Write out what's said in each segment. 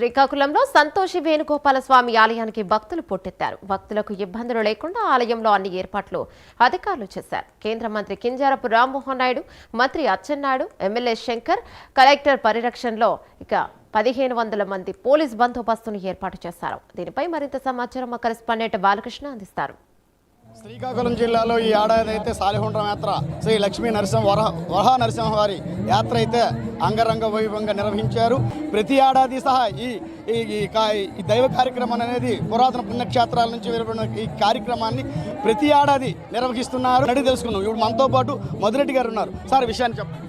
శ్రీకాకుళంలో సంతోషి వేణుగోపాల స్వామి ఆలయానికి భక్తులు పోటెత్తారు. భక్తులకు ఇబ్బందులు లేకుండా ఆలయంలో అన్ని ఏర్పాట్లు అధికారులు చేశారు. కేంద్ర మంత్రి కింజరాపు రామ్మోహన్ నాయుడు, మంత్రి అచ్చెన్నాయుడు, ఎమ్మెల్యే శంకర్, కలెక్టర్ పరిరక్షణలో 1500 మంది పోలీస్ బందోబస్తును ఏర్పాటు చేశారు. దీనిపై మరింత సమాచారం మా కరెస్పాండెంట్ బాలకృష్ణ అందిస్తారు. శ్రీకాకుళం జిల్లాలో ఈ ఏడాది అయితే సాలిహుండ్రం యాత్ర శ్రీ లక్ష్మీ వరహ నరసింహవారి యాత్ర అయితే అంగరంగ వైభవంగా నిర్వహించారు. ప్రతి ఏడాది సహా ఈ దైవ కార్యక్రమం అనేది పురాతన పుణ్యక్షేత్రాల నుంచి వెలువడిన ఈ కార్యక్రమాన్ని ప్రతి ఏడాది నిర్వహిస్తున్నారు. అడిగి తెలుసుకున్నాం. ఇప్పుడు మనతో పాటు మధురెడ్డి గారు ఉన్నారు. సార్ విషయాన్ని చెప్పండి.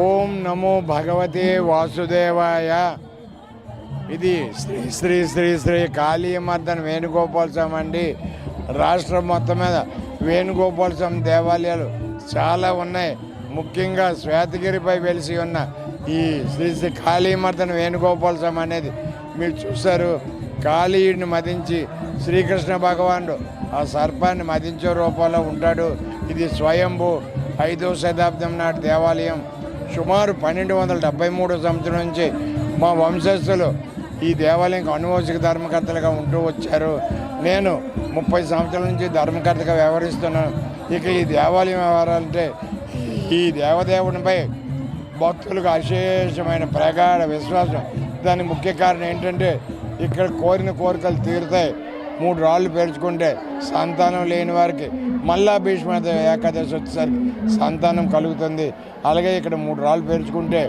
ఓం నమో భగవతే వాసుదేవాయ. ఇది శ్రీ శ్రీ శ్రీ శ్రీ కాళీమర్దన్ వేణుగోపాల స్వామి అండి. రాష్ట్రం మొత్తం మీద వేణుగోపాల స్వామి దేవాలయాలు చాలా ఉన్నాయి. ముఖ్యంగా శ్వేతగిరిపై వెలిసి ఉన్న ఈ శ్రీ శ్రీ కాళీమర్దన్ వేణుగోపాల స్వామి అనేది మీరు చూశారు. కాళీయుడిని మదించి శ్రీకృష్ణ భగవానుడు ఆ సర్పాన్ని మదించే రూపంలో ఉంటాడు. ఇది స్వయంభూ 5వ శతాబ్దం నాటి దేవాలయం. సుమారు 1273 సంవత్సరం నుంచి మా వంశస్థులు ఈ దేవాలయంకి అనువోచక ధర్మకర్తలుగా ఉంటూ వచ్చారు. నేను 30 సంవత్సరాల నుంచి ధర్మకర్తగా వ్యవహరిస్తున్నాను. ఇక ఈ దేవాలయం వ్యవహారాలంటే ఈ దేవదేవునిపై భక్తులకు అశేషమైన ప్రగాఢ విశ్వాసం. దానికి ముఖ్య కారణం ఏంటంటే ఇక్కడ కోరిన కోరికలు తీరుతాయి. 3 రాళ్ళు పేర్చుకుంటే సంతానం లేని వారికి మళ్ళా భీష్మ ఏకాదశి వచ్చేసరికి సంతానం కలుగుతుంది. అలాగే ఇక్కడ 3 రాళ్ళు పేర్చుకుంటే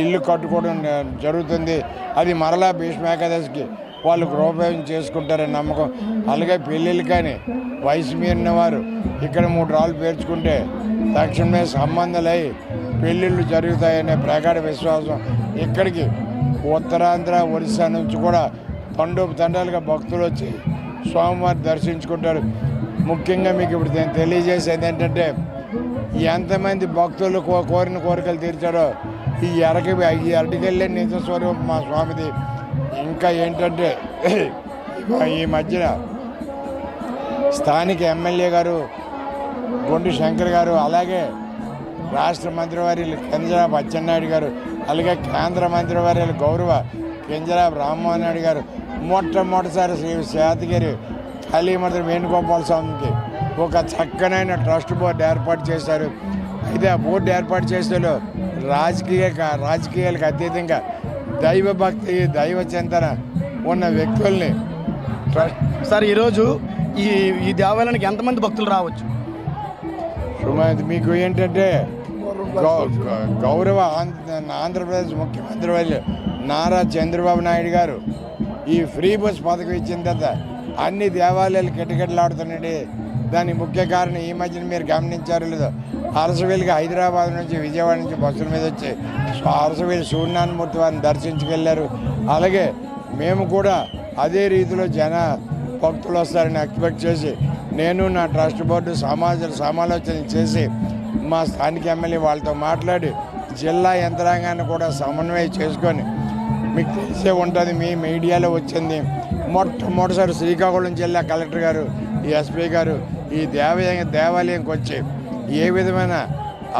ఇల్లు కట్టుకోవడం జరుగుతుంది. అది మరలా భీష్మ ఏకాదశికి వాళ్ళు గృహోపయోగం చేసుకుంటారని నమ్మకం. అలాగే పెళ్ళిళ్ళు కానీ వయసు మీరిన వారు ఇక్కడ 3 రాళ్ళు పేర్చుకుంటే తక్షణమే సంబంధాలై పెళ్ళిళ్ళు జరుగుతాయనే ప్రగాఢ విశ్వాసం. ఇక్కడికి ఉత్తరాంధ్ర, ఒరిస్సా నుంచి కూడా తండాలుగా భక్తులు వచ్చి స్వామివారి దర్శించుకుంటారు. ముఖ్యంగా మీకు ఇప్పుడు నేను తెలియజేసేది ఏంటంటే ఎంతమంది భక్తులు కోరిన కోరికలు తీర్చారో ఈ అరటికెళ్ళే నిజ స్వరూపం మా స్వామిది. ఇంకా ఏంటంటే ఈ మధ్యన స్థానిక ఎమ్మెల్యే గారు గొండి శంకర్ గారు, అలాగే రాష్ట్ర మంత్రివర్యులు కింజరాపు అచ్చెన్నాయుడు గారు, అలాగే కేంద్ర మంత్రివర్యులు గౌరవ కింజరాపు రామ్మోహన్ నాయుడు గారు మొట్టమొదటిసారి శ్రీ శ్వేతగిరి కాళీమర్దన్ వేణుగోపాల స్వామికి ఒక చక్కనైన ట్రస్ట్ బోర్డు ఏర్పాటు చేశారు. అయితే ఆ బోర్డు ఏర్పాటు చేసేలో రాజకీయాలకు అతీతంగా దైవ భక్తి, దైవ చింతన ఉన్న వ్యక్తుల్ని సార్ ఈరోజు ఈ దేవాలయానికి ఎంతమంది భక్తులు రావచ్చు? మీకు ఏంటంటే గౌరవ ఆంధ్రప్రదేశ్ ముఖ్యమంత్రి వాళ్ళు నారా చంద్రబాబు నాయుడు గారు ఈ ఫ్రీ బస్ పథకం ఇచ్చిన తర్వాత అన్ని దేవాలయాలు కిటకిటలాడుతున్నాయి. దానికి ముఖ్య కారణం ఈ మధ్యన మీరు గమనించారు లేదో, అరసవేలికి హైదరాబాద్ నుంచి విజయవాడ నుంచి బస్సుల మీద వచ్చి అరసవేలి సూర్యనారాయణమూర్తి వారిని దర్శించుకెళ్ళారు. అలాగే మేము కూడా అదే రీతిలో భక్తులు వస్తారని ఎక్స్పెక్ట్ చేసి నేను నా ట్రస్ట్ బోర్డు సమాలోచన చేసి మా స్థానిక ఎమ్మెల్యే వాళ్ళతో మాట్లాడి జిల్లా యంత్రాంగాన్ని కూడా సమన్వయం చేసుకొని, మీకు తెలిసే ఉంటుంది, మీ మీడియాలో వచ్చింది, మొట్టమొదటిసారి శ్రీకాకుళం జిల్లా కలెక్టర్ గారు, ఈ ఎస్పీ గారు ఈ దేవాలయంకి వచ్చి ఏ విధమైన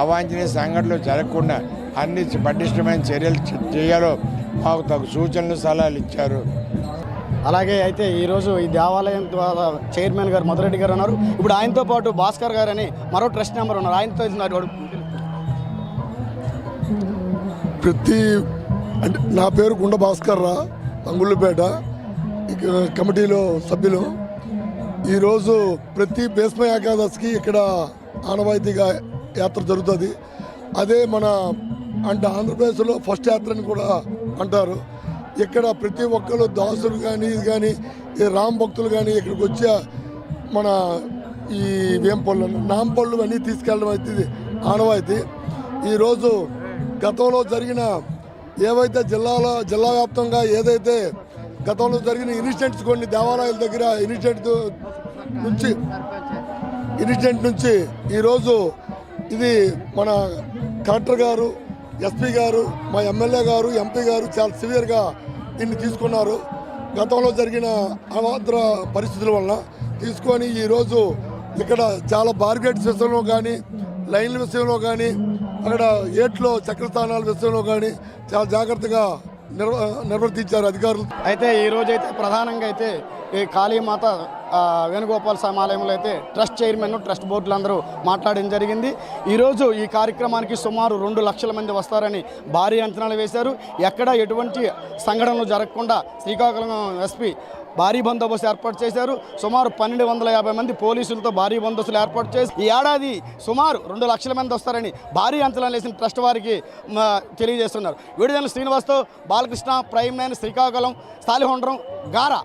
అవాంఛనీయ సంఘటనలు జరగకుండా అన్ని పటిష్టమైన చర్యలు చేయాలో మాకు తగు సూచనలు, సలహాలు ఇచ్చారు. అలాగే అయితే ఈరోజు ఈ దేవాలయం ద్వారా చైర్మన్ గారు మధురెడ్డి గారు ఉన్నారు. ఇప్పుడు ఆయనతో పాటు భాస్కర్ గారు అని మరో ట్రస్ట్ నెంబర్ ఉన్నారు. ఆయనతో అంటే నా పేరు గుండ భాస్కర్ రా, అంగుళ్ళపేట కమిటీలో సభ్యులు. ఈరోజు ప్రతి భీష్మ ఏకాదశికి ఇక్కడ ఆనవాయితీగా యాత్ర జరుగుతుంది. అదే మన అంటే ఆంధ్రప్రదేశ్లో ఫస్ట్ యాత్రని కూడా అంటారు. ఇక్కడ ప్రతి ఒక్కరు దాసులు కానీ ఈ రామ్ భక్తులు కానీ ఇక్కడికి వచ్చే మన ఈ వేంపళ్ళు నాంపళ్ళు అన్నీ తీసుకెళ్ళడం అయితే ఆనవాయితీ. ఈరోజు గతంలో జరిగిన ఏవైతే జిల్లా వ్యాప్తంగా ఏదైతే గతంలో జరిగిన ఇన్సిడెంట్స్ కొన్ని దేవాలయాల దగ్గర ఇన్సిడెంట్ నుంచి ఈరోజు ఇది మన కలెక్టర్ గారు, ఎస్పీ గారు, మా ఎమ్మెల్యే గారు, ఎంపీ గారు చాలా సివియర్గా దీన్ని తీసుకున్నారు. గతంలో జరిగిన అవాంతర పరిస్థితుల వలన తీసుకొని ఈరోజు ఇక్కడ చాలా బార్గేట్స్ విషయంలో కానీ, లైన్ల విషయంలో కానీ, అక్కడ ఏట్లో చక్రస్థానాల విషయంలో కానీ చాలా జాగ్రత్తగా నిర్వర్తించారు అధికారులు. అయితే ఈ రోజైతే ప్రధానంగా అయితే ఈ కాళీమాత వేణుగోపాల స్వామి ఆలయంలో అయితే ట్రస్ట్ చైర్మన్ ట్రస్ట్ బోర్డులు అందరూ మాట్లాడడం జరిగింది. ఈరోజు ఈ కార్యక్రమానికి సుమారు 2 లక్షల మంది వస్తారని భారీ అంచనాలు వేశారు. ఎక్కడ ఎటువంటి సంఘటనలు జరగకుండా శ్రీకాకుళం ఎస్పీ భారీ బందోబస్తు ఏర్పాటు చేశారు. సుమారు 1250 మంది పోలీసులతో భారీ బందోబస్తులు ఏర్పాటు చేసి ఈ ఏడాది సుమారు 2 లక్షల మంది వస్తారని భారీ అంచనాలు వేసిన ట్రస్ట్ వారికి తెలియజేస్తున్నారు. విడుదల శ్రీనివాస్తో బాలకృష్ణ, ప్రైమ్ 9, శ్రీకాకుళం, సాలిహొండ్రం, గారా.